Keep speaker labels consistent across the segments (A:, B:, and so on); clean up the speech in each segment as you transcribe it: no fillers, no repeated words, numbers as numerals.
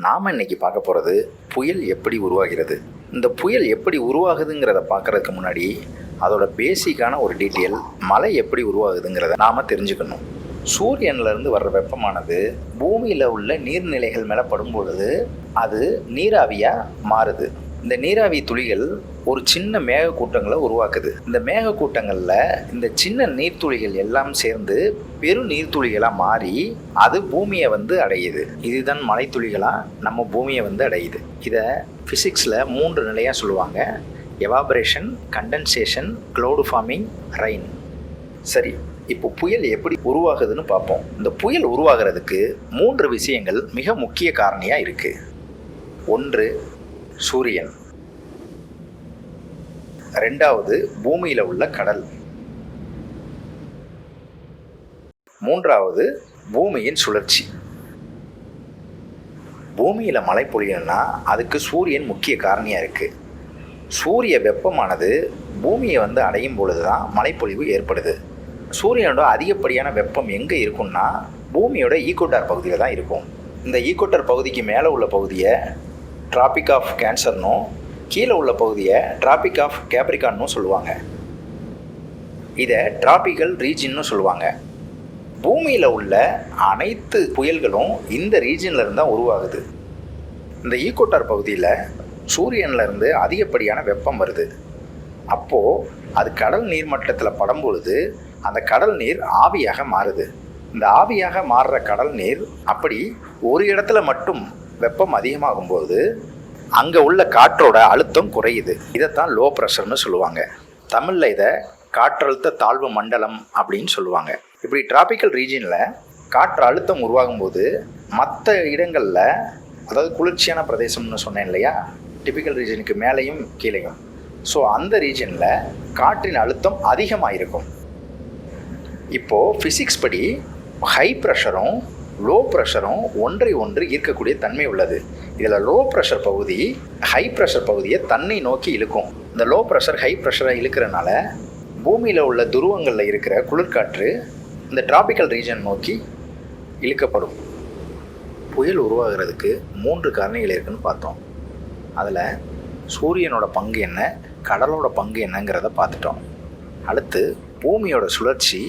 A: நாம் இன்னைக்கு பார்க்க போகிறது புயல் எப்படி உருவாகிறது. இந்த புயல் எப்படி உருவாகுதுங்கிறத பார்க்குறதுக்கு முன்னாடி அதோட பேசிக்கான ஒரு டீட்டெயில், மழை எப்படி உருவாகுதுங்கிறத நாம் தெரிஞ்சுக்கணும். சூரியன்லேருந்து வர்ற வெப்பமானது பூமியில் உள்ள நீர்நிலைகள் மேலே படும் பொழுது அது நீராவியாக மாறுது. இந்த நீராவி துளிகள் ஒரு சின்ன மேகக்கூட்டங்களை உருவாக்குது. இந்த மேகக்கூட்டங்களில் இந்த சின்ன நீர்த்துளிகள் எல்லாம் சேர்ந்து பெரு நீர்த்துளிகளாக மாறி அது பூமியை அடையுது. இதுதான் மழைத்துளிகளாக நம்ம பூமியை அடையுது. இதை ஃபிசிக்ஸில் 3 நிலையாக சொல்லுவாங்க: evaporation, condensation, cloud forming, rain. சரி, இப்போ புயல் எப்படி உருவாகுதுன்னு பார்ப்போம். இந்த புயல் உருவாகிறதுக்கு 3 விஷயங்கள் மிக முக்கிய காரணியாக இருக்குது. 1, சூரியன். 2வது, பூமியில் உள்ள கடல். 3வது, பூமியின் சுழற்சி. பூமியில் மழை பொழியணும்னா அதுக்கு சூரியன் முக்கிய காரணியாக இருக்குது. சூரிய வெப்பமானது பூமியை அடையும் பொழுது தான் மழைப்பொழிவு ஏற்படுது. சூரியனோட அதிகப்படியான வெப்பம் எங்கே இருக்குன்னா பூமியோட ஈக்குவட்டார் பகுதியில் தான் இருக்கும். இந்த ஈக்குவட்டார் பகுதிக்கு மேலே உள்ள பகுதியை டிராபிக் ஆஃப் கேன்சர்னும், கீழே உள்ள பகுதியை டிராபிக் ஆஃப் கேப்ரிகான்னும் சொல்லுவாங்க. இதை டிராபிக்கல் ரீஜின்னு சொல்லுவாங்க. பூமியில் உள்ள அனைத்து புயல்களும் இந்த ரீஜனில் இருந்து தான் உருவாகுது. இந்த ஈக்குவட்டார் பகுதியில் சூரியன்லேருந்து அதிகப்படியான வெப்பம் வருது. அப்போது அது கடல் நீர்மட்டத்தில் படும் பொழுது அந்த கடல் நீர் ஆவியாக மாறுது. இந்த ஆவியாக மாறுற கடல் நீர் அப்படி ஒரு இடத்துல மட்டும் வெப்பம் அதிகமாகும்போது அங்கே உள்ள காற்றோட அழுத்தம் குறையுது. இதைத்தான் லோ ப்ரெஷர்னு சொல்லுவாங்க. தமிழில் இதை காற்றழுத்த தாழ்வு மண்டலம் அப்படின்னு சொல்லுவாங்க. இப்படி டிராபிக்கல் ரீஜனில் காற்று அழுத்தம் உருவாகும்போது மற்ற இடங்களில், அதாவது குளிர்ச்சியான பிரதேசம்னு சொன்னேன் இல்லையா, டிபிக்கல் ரீஜனுக்கு மேலேயும் கீழேயும், ஸோ அந்த ரீஜனில் காற்றின் அழுத்தம் அதிகமாக இருக்கும். இப்போது ஃபிசிக்ஸ் படி ஹை ப்ரெஷரும் லோ ப்ரெஷரும் ஒன்றை ஒன்று ஈர்க்கக்கூடிய தன்மை உள்ளது. இதில் லோ ப்ரெஷர் பகுதி ஹை ப்ரெஷர் பகுதியை தன்னை நோக்கி இழுக்கும். இந்த லோ ப்ரெஷர் ஹை ப்ரெஷரை இழுக்கிறனால பூமியில் உள்ள துருவங்களில் இருக்கிற குளிர்காற்று இந்த டிராபிக்கல் ரீஜன் நோக்கி இழுக்கப்படும். புயல் உருவாகிறதுக்கு 3 காரணிகள் இருக்குதுன்னு பார்த்தோம். அதில் சூரியனோட பங்கு என்ன, கடலோட பங்கு என்னங்கிறத பார்த்துட்டோம். அடுத்து பூமியோட சுழற்சி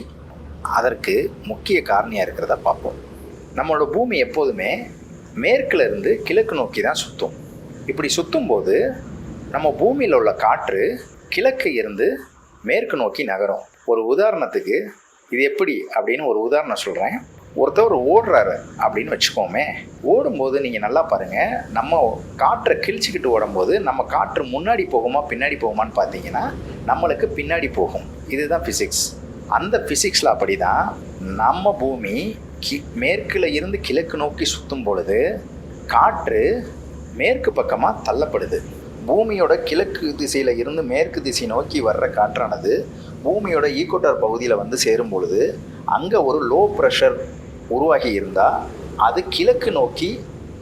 A: அதற்கு முக்கிய காரணியாக இருக்கிறத பார்ப்போம். நம்மளோட பூமி எப்போதுமே மேற்கில் இருந்து கிழக்கு நோக்கி தான் சுற்றும். இப்படி சுற்றும்போது நம்ம பூமியில் உள்ள காற்று கிழக்கு இருந்து மேற்கு நோக்கி நகரும். ஒரு உதாரணத்துக்கு இது எப்படி அப்படின்னு ஒரு உதாரணம் சொல்கிறேன். ஒருத்தவர் ஓடுறாரு அப்படின்னு வச்சுக்கோமே. ஓடும்போது நீங்கள் நல்லா பாருங்கள், நம்ம காற்றை கிழிச்சிக்கிட்டு ஓடும்போது நம்ம காற்று முன்னாடி போகுமா பின்னாடி போகுமான்னு பார்த்தீங்கன்னா நம்மளுக்கு பின்னாடி போகும். இதுதான் ஃபிசிக்ஸ். அந்த ஃபிசிக்ஸில் அப்படி தான் நம்ம பூமி மேற்கில் இருந்து கிழக்கு நோக்கி சுற்றும் பொழுது காற்று மேற்கு பக்கமாக தள்ளப்படுது. பூமியோட கிழக்கு திசையில் இருந்து மேற்கு திசை நோக்கி வர்ற காற்றானது பூமியோட ஈக்குவட்டார் பகுதியில் சேரும் பொழுது அங்கே ஒரு லோ ப்ரெஷர் உருவாகி இருந்தால் அது கிழக்கு நோக்கி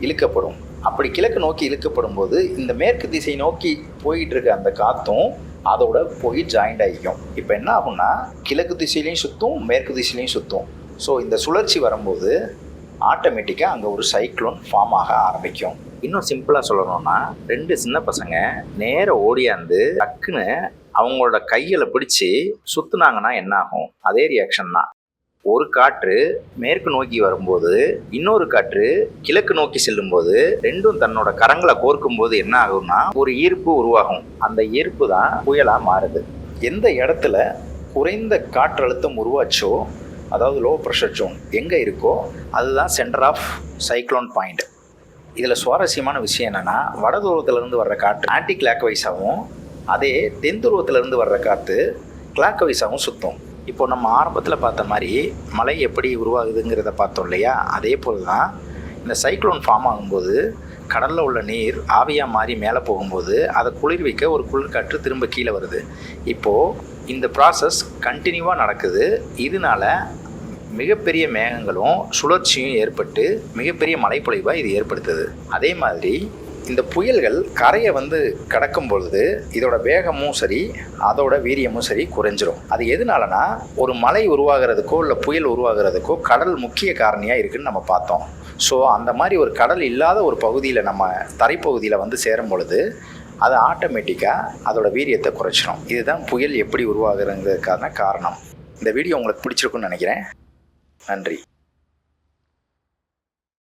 A: இழுக்கப்படும். அப்படி கிழக்கு நோக்கி இழுக்கப்படும் போது இந்த மேற்கு திசை நோக்கி போயிட்டு இருக்க அந்த காற்றும் அதோட போய் ஜாயிண்ட் ஆகிக்கும். இப்போ என்ன ஆகும்னா கிழக்கு திசையிலையும் சுற்றும், மேற்கு திசையிலையும் சுற்றும். ஸோ இந்த சுழற்சி வரும்போது ஆட்டோமேட்டிக்காக அங்கே ஒரு சைக்ளோன் ஃபார்ம் ஆக ஆரம்பிக்கும். இன்னும் சிம்பிளாக சொல்லணும்னா 2 சின்ன பசங்க நேர ஓடியாந்து டக்குன்னு அவங்களோட கைகளை பிடிச்சி சுற்றுனாங்கன்னா என்ன ஆகும்? அதே ரியாக்ஷன் தான். ஒரு காற்று மேற்கு நோக்கி வரும்போது இன்னொரு காற்று கிழக்கு நோக்கி செல்லும்போது ரெண்டும் தன்னோட கரங்களை கோர்க்கும்போது என்ன ஆகும்னா ஒரு ஈர்ப்பு உருவாகும். அந்த ஈர்ப்பு தான் புயலாக மாறுது. எந்த இடத்துல குறைந்த காற்றழுத்தம் உருவாச்சோ, அதாவது லோ ப்ரெஷர் ஜோன் எங்கே இருக்கோ அதுதான் சென்டர் ஆஃப் சைக்ளோன் பாயிண்ட். இதில் சுவாரஸ்யமான விஷயம் என்னென்னா, வட துருவத்திலேருந்து வர்ற காற்று ஆன்டி கிளாக் வைஸாகவும் அதே தென் துருவத்திலேருந்து வர்ற காற்று கிளாக் வைஸாகவும் சுற்றும். இப்போ நம்ம ஆரம்பத்தில் பார்த்த மாதிரி மழை எப்படி உருவாகுதுங்கிறத பார்த்தோம் இல்லையா, அதே போல் தான் இந்த சைக்ளோன் ஃபார்ம் ஆகும்போது கடலில் உள்ள நீர் ஆவியாக மாறி மேலே போகும்போது அதை குளிர்விக்க ஒரு குளிர்காற்று திரும்ப கீழே வருது. இப்போது இந்த ப்ராசஸ் கண்டினியூவாக நடக்குது. இதனால மிகப்பெரிய மேகங்களும் சுழற்சியும் ஏற்பட்டு மிகப்பெரிய மழைப்பொழிவாக இது ஏற்படுத்துது. அதே மாதிரி இந்த புயல்கள் கரையை வந்து கடக்கும் பொழுது இதோட வேகமும் சரி அதோட வீரியமும் சரி குறைஞ்சிரும். அது எதனாலனா ஒரு மலை உருவாகிறதுக்கோ இல்லை புயல் உருவாகிறதுக்கோ கடல் முக்கிய காரணியாக இருக்குதுன்னு நம்ம பார்த்தோம். ஸோ அந்த மாதிரி ஒரு கடல் இல்லாத ஒரு பகுதியில் நம்ம தரைப்பகுதியில் வந்து சேரும் பொழுது அது ஆட்டோமேட்டிக்காக அதோட வீரியத்தை குறைச்சிடும். இதுதான் புயல் எப்படி உருவாகுறதுக்கான காரணம். இந்த வீடியோ உங்களுக்கு பிடிச்சிருக்குன்னு நினைக்கிறேன். நன்றி.